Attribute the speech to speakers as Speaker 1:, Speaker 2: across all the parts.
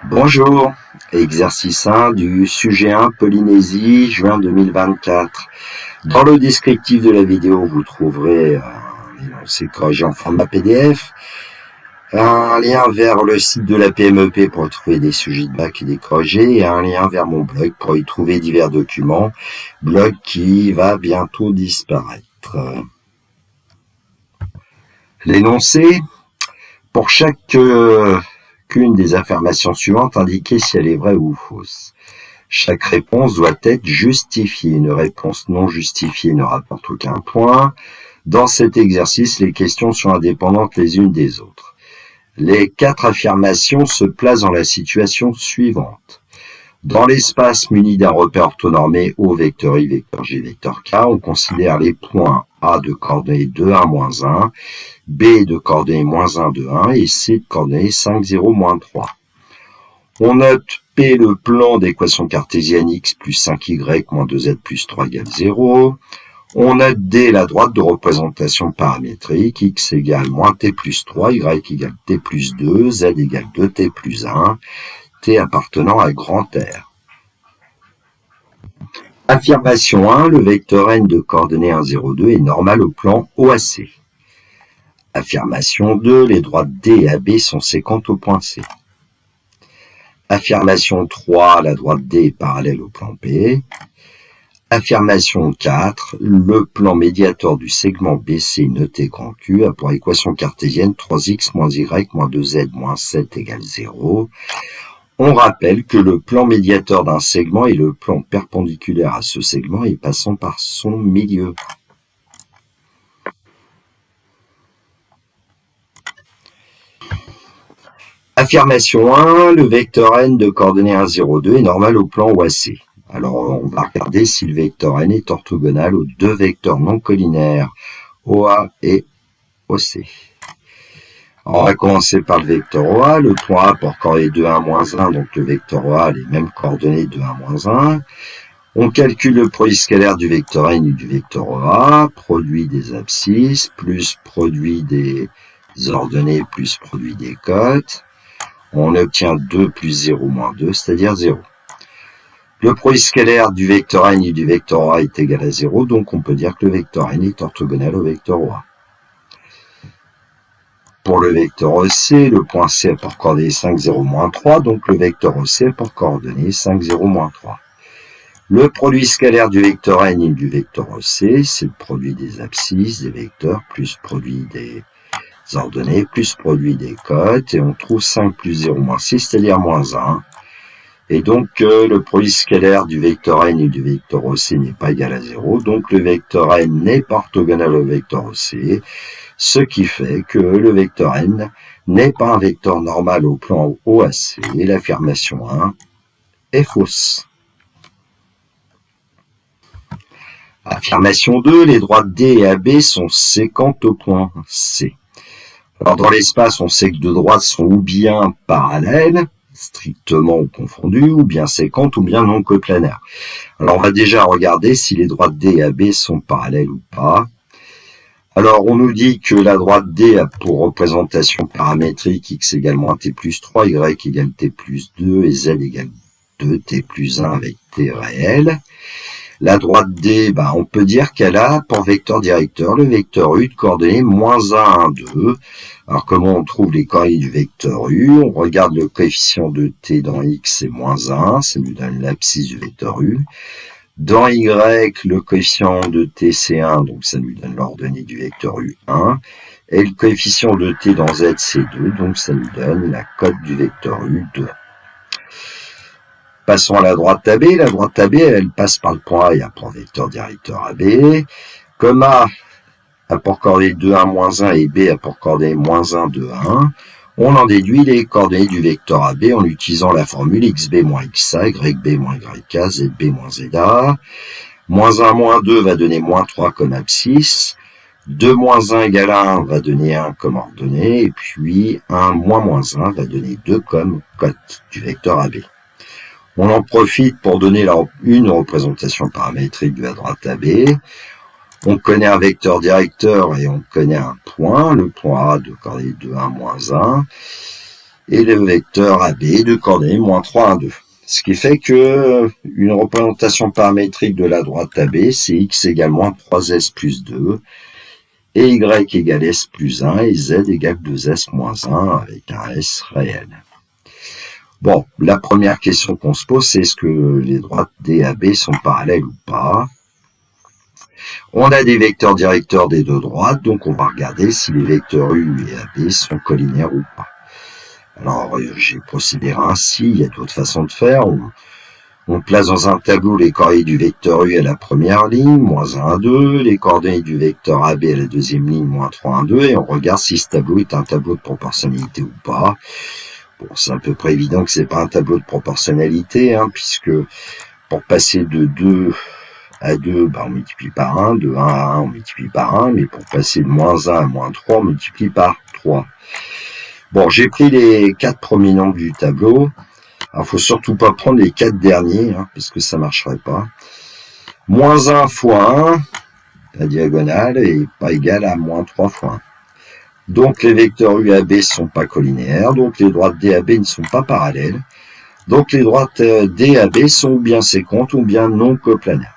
Speaker 1: Bonjour, exercice 1 du sujet 1 Polynésie, juin 2024. Dans le descriptif de la vidéo, vous trouverez un énoncé corrigé en format PDF, un lien vers le site de la PMEP pour y trouver des sujets de bac et des corrigés, et un lien vers mon blog pour y trouver divers documents, blog qui va bientôt disparaître. L'énoncé, pour chacune des affirmations suivantes, indiquez si elle est vraie ou fausse. Chaque réponse doit être justifiée. Une réponse non justifiée ne rapporte aucun point. Dans cet exercice, les questions sont indépendantes les unes des autres. Les 4 affirmations se placent dans la situation suivante. Dans l'espace muni d'un repère orthonormé O, vecteur I, vecteur G, vecteur K, on considère les points A de coordonnées 2, 1, moins 1, B de coordonnées moins 1, 2, 1 et C de coordonnées 5, 0, moins 3. On note P le plan d'équation cartésienne x plus 5y moins 2z plus 3 égale 0. On note D la droite de représentation paramétrique, x égale moins t plus 3, y égale t plus 2, z égale 2t plus 1, t appartenant à grand R. Affirmation 1, le vecteur n de coordonnées 1, 0, 2 est normal au plan OAC. Affirmation 2, les droites D et AB sont séquentes au point C. Affirmation 3, la droite D est parallèle au plan P. Affirmation 4, le plan médiateur du segment BC noté grand Q a pour équation cartésienne 3x moins y moins 2z moins 7 égale 0. On rappelle que le plan médiateur d'un segment est le plan perpendiculaire à ce segment et passant par son milieu. Affirmation 1, le vecteur n de coordonnées 1, 0, 2 est normal au plan OAC. Alors on va regarder si le vecteur n est orthogonal aux deux vecteurs non collinaires OA et OC. Alors, on va commencer par le vecteur OA. Le point A pour coordonnées 2, 1, moins 1, donc le vecteur OA a les mêmes coordonnées 2, 1, moins 1. On calcule le produit scalaire du vecteur n et du vecteur OA, produit des abscisses, plus produit des ordonnées, plus produit des cotes. On obtient 2 plus 0 moins 2, c'est-à-dire 0. Le produit scalaire du vecteur n et du vecteur OA est égal à 0, donc on peut dire que le vecteur n est orthogonal au vecteur OA. Pour le vecteur OC, le point C a pour coordonnées 5, 0, moins 3, donc le vecteur OC a pour coordonnées 5, 0, moins 3. Le produit scalaire du vecteur n et du vecteur OC, c'est le produit des abscisses, des vecteurs, plus produit des ordonnées, plus produit des cotes, et on trouve 5 plus 0 moins 6, c'est-à-dire moins 1. Et donc, le produit scalaire du vecteur n et du vecteur OC n'est pas égal à 0, donc le vecteur n n'est pas orthogonal au vecteur OC, ce qui fait que le vecteur n n'est pas un vecteur normal au plan OAC, et l'affirmation 1 est fausse. Affirmation 2, les droites D et AB sont séquentes au point C. Alors dans l'espace, on sait que deux droites sont ou bien parallèles, strictement confondues, ou bien séquentes, ou bien non coplanaires. Alors on va déjà regarder si les droites D et AB sont parallèles ou pas. Alors on nous dit que la droite D a pour représentation paramétrique x égale moins t plus 3, y égale t plus 2 et z égale 2t plus 1 avec t réel. La droite D, on peut dire qu'elle a pour vecteur directeur le vecteur U de coordonnées moins 1, 1, 2. Alors comment on trouve les coordonnées du vecteur U? On regarde le coefficient de t dans x, c'est moins 1, ça nous donne l'abscisse du vecteur U. Dans y, le coefficient de t c'est 1, donc ça nous donne l'ordonnée du vecteur U1. Et le coefficient de t dans z c'est 2, donc ça nous donne la cote du vecteur U2. Passons à la droite AB. La droite AB, elle passe par le point A et a pour vecteur directeur AB. Comme A a pour coordonnées 2, 1, moins 1 et B a pour coordonnées moins 1, 2, 1, on en déduit les coordonnées du vecteur AB en utilisant la formule xb moins xa, yb moins yk, zb moins za. Moins 1 moins 2 va donner moins 3 comme abscisse. 2 moins 1 égale 1 va donner 1 comme ordonnée. Et puis 1 moins 1 va donner 2 comme cote du vecteur AB. On en profite pour donner une représentation paramétrique de la droite AB. On connaît un vecteur directeur et on connaît un point, le point A de coordonnées 2, 1, moins 1. et le vecteur AB de coordonnées moins 3, 1, 2. Ce qui fait que une représentation paramétrique de la droite AB, c'est x égale moins 3s plus 2, et y égale s plus 1, et z égale 2s moins 1, avec un s réel. Bon, la première question qu'on se pose, c'est est-ce que les droites D et AB sont parallèles ou pas? On a des vecteurs directeurs des deux droites, donc on va regarder si les vecteurs U et AB sont collinaires ou pas. Alors, j'ai procédé ainsi, il y a d'autres façons de faire. On place dans un tableau les coordonnées du vecteur U à la première ligne, moins 1, 2, les coordonnées du vecteur AB à la deuxième ligne, moins 3, 1, 2, et on regarde si ce tableau est un tableau de proportionnalité ou pas. Bon, c'est à peu près évident que c'est pas un tableau de proportionnalité, puisque pour passer de 2 à 2, on multiplie par 1, de 1 à 1, on multiplie par 1, mais pour passer de moins 1 à moins 3, on multiplie par 3. Bon, j'ai pris les 4 premiers nombres du tableau. Alors, faut surtout pas prendre les 4 derniers, parce que ça marcherait pas. Moins 1 fois 1, la diagonale, est pas égale à moins 3 fois 1. Donc, les vecteurs U et AB sont pas collinaires, donc les droites D et AB ne sont pas parallèles. Donc, les droites D et AB sont ou bien séquentes ou bien non coplanaires.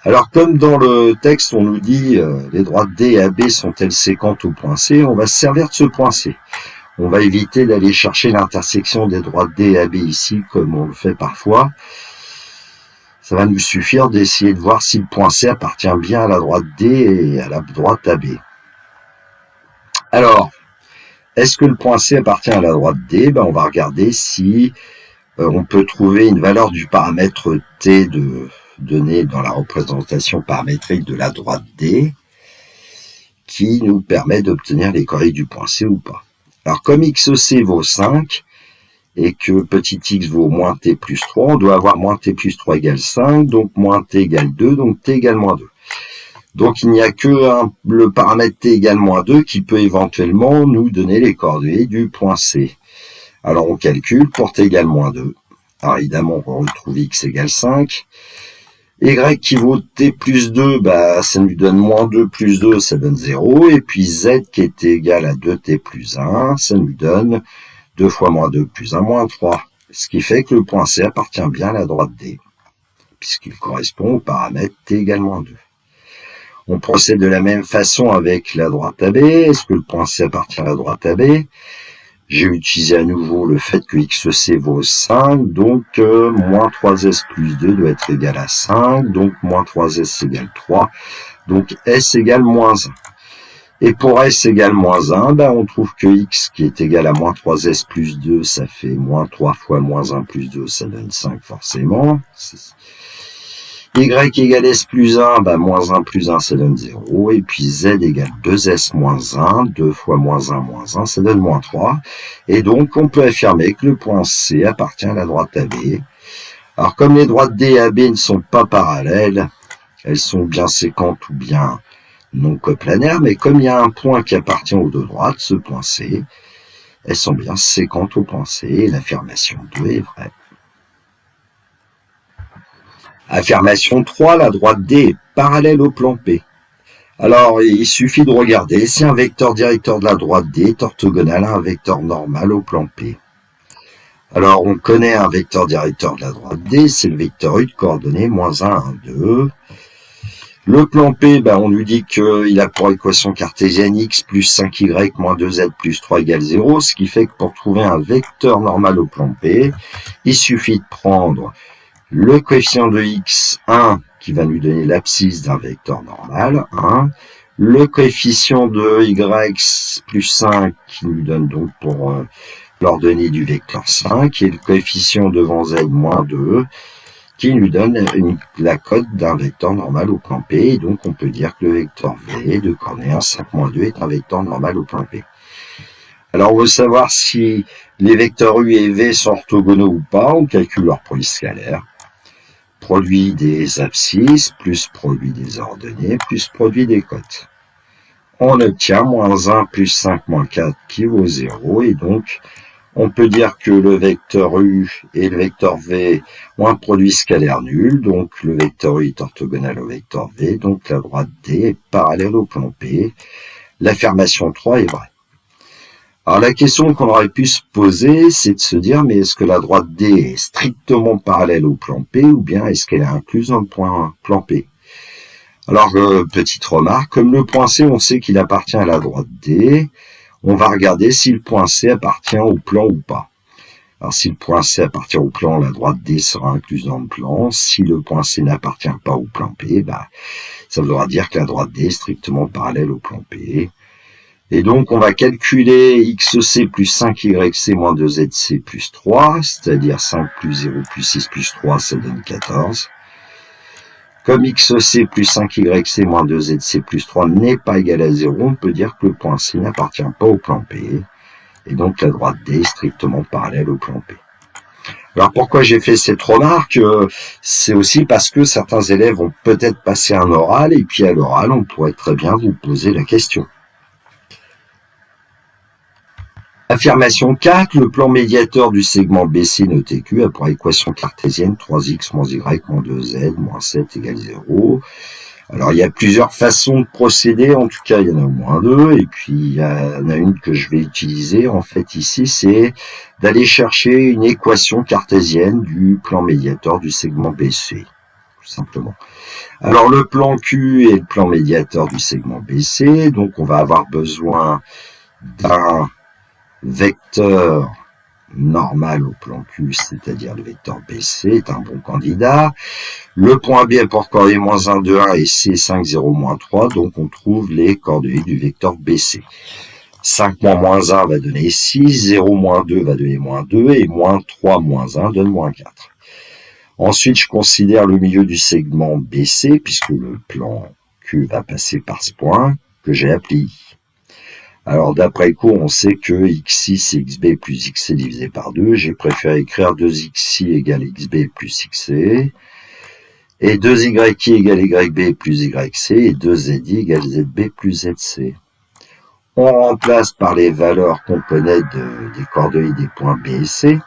Speaker 1: Alors, comme dans le texte, on nous dit les droites D et AB sont-elles séquentes au point C, on va se servir de ce point C. On va éviter d'aller chercher l'intersection des droites D et AB ici, comme on le fait parfois. Ça va nous suffire d'essayer de voir si le point C appartient bien à la droite D et à la droite AB. Alors, est-ce que le point C appartient à la droite D? On va regarder si on peut trouver une valeur du paramètre T donné dans la représentation paramétrique de la droite D qui nous permet d'obtenir les coordonnées du point C ou pas. Alors, comme XC vaut 5 et que petit x vaut moins t plus 3, on doit avoir moins t plus 3 égale 5, donc moins t égale 2, donc t égale moins 2. Donc, il n'y a que le paramètre t égale moins 2 qui peut éventuellement nous donner les coordonnées du point C. Alors, on calcule pour t égale moins 2. Alors, évidemment, on retrouve x égale 5. Y qui vaut t plus 2, ça nous donne moins 2 plus 2, ça donne 0. Et puis z qui est égal à 2t plus 1, ça nous donne 2 fois moins 2 plus 1 moins 3. Ce qui fait que le point C appartient bien à la droite D, puisqu'il correspond au paramètre t égale moins 2. On procède de la même façon avec la droite AB. Est-ce que le point C appartient à la droite AB? J'ai utilisé à nouveau le fait que XC vaut 5, donc moins 3S plus 2 doit être égal à 5, donc moins 3S égale 3, donc S égale moins 1. Et pour S égale moins 1, on trouve que X qui est égal à moins 3S plus 2, ça fait moins 3 fois moins 1 plus 2, ça donne 5 forcément. Y égale S plus 1, moins 1 plus 1, ça donne 0. Et puis Z égale 2S moins 1, 2 fois moins 1, ça donne moins 3. Et donc, on peut affirmer que le point C appartient à la droite AB. Alors, comme les droites D et AB ne sont pas parallèles, elles sont bien séquentes ou bien non coplanaires, mais comme il y a un point qui appartient aux deux droites, ce point C, elles sont bien séquentes au point C, et l'affirmation 2 est vraie. Affirmation 3, la droite D est parallèle au plan P. Alors, il suffit de regarder si un vecteur directeur de la droite D est orthogonal à un vecteur normal au plan P. Alors, on connaît un vecteur directeur de la droite D, c'est le vecteur U de coordonnées moins 1, 1, 2. Le plan P, on lui dit qu'il a pour équation cartésienne x plus 5y moins 2z plus 3 égale 0, ce qui fait que pour trouver un vecteur normal au plan P, il suffit de prendre le coefficient de x, 1, qui va nous donner l'abscisse d'un vecteur normal, 1, le coefficient de y plus 5, qui nous donne donc pour l'ordonnée du vecteur 5, et le coefficient devant z moins 2, qui nous donne la cote d'un vecteur normal au plan P, et donc on peut dire que le vecteur v de coordonnées 1, 5, moins 2 est un vecteur normal au plan P. Alors, on veut savoir si les vecteurs U et V sont orthogonaux ou pas, on calcule leur produit scalaire. Produit des abscisses, plus produit des ordonnées, plus produit des cotes. On obtient moins 1 plus 5 moins 4 qui vaut 0, et donc on peut dire que le vecteur U et le vecteur V ont un produit scalaire nul, donc le vecteur U est orthogonal au vecteur V, donc la droite D est parallèle au plan P. L'affirmation 3 est vraie. Alors la question qu'on aurait pu se poser, c'est de se dire, mais est-ce que la droite D est strictement parallèle au plan P, ou bien est-ce qu'elle est incluse dans le plan P? Alors, petite remarque, comme le point C, on sait qu'il appartient à la droite D, on va regarder si le point C appartient au plan ou pas. Alors, si le point C appartient au plan, la droite D sera incluse dans le plan. Si le point C n'appartient pas au plan P, ça voudra dire que la droite D est strictement parallèle au plan P. Et donc, on va calculer XC plus 5YC moins 2ZC plus 3, c'est-à-dire 5 plus 0 plus 6 plus 3, ça donne 14. Comme XC plus 5YC moins 2ZC plus 3 n'est pas égal à 0, on peut dire que le point C n'appartient pas au plan P. Et donc la droite D est strictement parallèle au plan P. Alors pourquoi j'ai fait cette remarque? C'est aussi parce que certains élèves ont peut-être passé un oral, et puis à l'oral, on pourrait très bien vous poser la question. Affirmation 4, le plan médiateur du segment BC noté Q a pour équation cartésienne 3x moins y moins 2z moins 7 égale 0. Alors il y a plusieurs façons de procéder, en tout cas il y en a au moins deux, et puis il y en a une que je vais utiliser en fait ici, c'est d'aller chercher une équation cartésienne du plan médiateur du segment BC, tout simplement. Alors le plan Q est le plan médiateur du segment BC, donc on va avoir besoin d'un vecteur normal au plan Q, c'est-à-dire le vecteur BC, est un bon candidat. Le point B a pour coordonnées moins 1, 2, 1 et C 5, 0, moins 3, donc on trouve les coordonnées du vecteur BC. 5 moins 1 va donner 6, 0 moins 2 va donner moins 2, et moins 3 moins 1 donne moins 4. Ensuite, je considère le milieu du segment BC, puisque le plan Q va passer par ce point, que j'ai appelé I. Alors, d'après le cours, on sait que xi, c'est xb plus xc divisé par 2. J'ai préféré écrire 2xi égale xb plus xc. Et 2yi égale yb plus yc. Et 2zi égale zb plus zc. On remplace par les valeurs qu'on connaît des coordonnées des points B et C.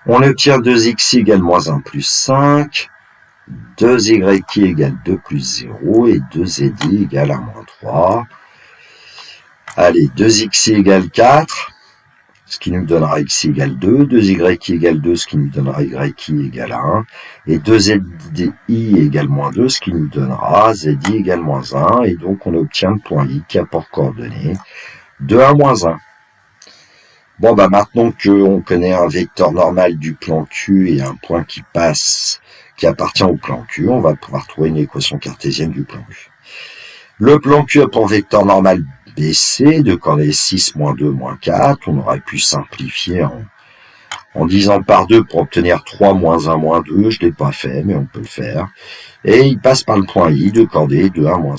Speaker 1: On obtient 2xi égale moins 1 plus 5. 2yi égale 2 plus 0. Et 2zi égale 1 moins 3. Allez, 2xi égale 4, ce qui nous donnera xi égale 2, 2yi égale 2, ce qui nous donnera yi égale 1, et 2zi égale moins 2, ce qui nous donnera zi égale moins 1, et donc on obtient le point I qui a pour coordonnées 2, 1, moins 1. Bon, maintenant qu'on connaît un vecteur normal du plan Q et un point qui appartient au plan Q, on va pouvoir trouver une équation cartésienne du plan Q. Le plan Q a pour vecteur normal BC, de coordonnées 6, moins 2, moins 4. On aurait pu simplifier en divisant par 2 pour obtenir 3, moins 1, moins 2. Je ne l'ai pas fait, mais on peut le faire. Et il passe par le point I, de coordonnées 2, 1, moins 1.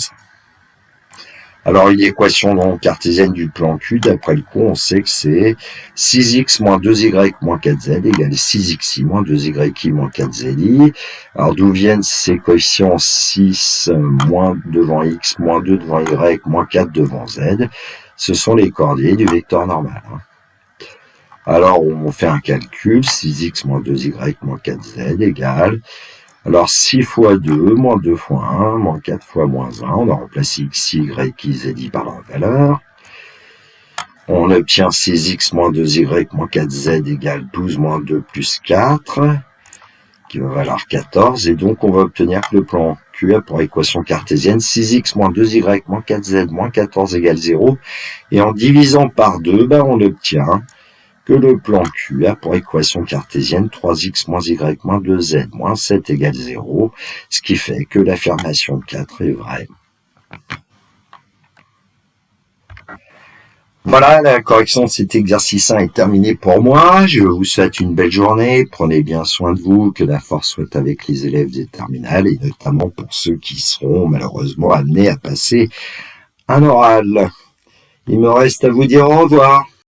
Speaker 1: Alors, une équation donc cartésienne du plan Q, d'après le coup, on sait que c'est 6x moins 2y moins 4z égale 6xi moins 2y moins 4zi. Alors, d'où viennent ces coefficients 6 moins devant x, moins 2 devant y, moins 4 devant z? Ce sont les coordonnées du vecteur normal. Alors, on fait un calcul, 6x moins 2y moins 4z égale... Alors, 6 fois 2, moins 2 fois 1, moins 4 fois moins 1. On a remplacé x, y, z par leur valeur. On obtient 6x moins 2y moins 4z égale 12 moins 2 plus 4, qui va valoir 14. Et donc, on va obtenir que le plan Q a pour équation cartésienne 6x moins 2y moins 4z moins 14 égale 0. Et en divisant par 2, on obtient que le plan Q a pour équation cartésienne 3x moins y moins 2z moins 7 égale 0, ce qui fait que l'affirmation 4 est vraie. Voilà, la correction de cet exercice 1 est terminée pour moi. Je vous souhaite une belle journée. Prenez bien soin de vous, que la force soit avec les élèves des terminales et notamment pour ceux qui seront malheureusement amenés à passer un oral. Il me reste à vous dire au revoir.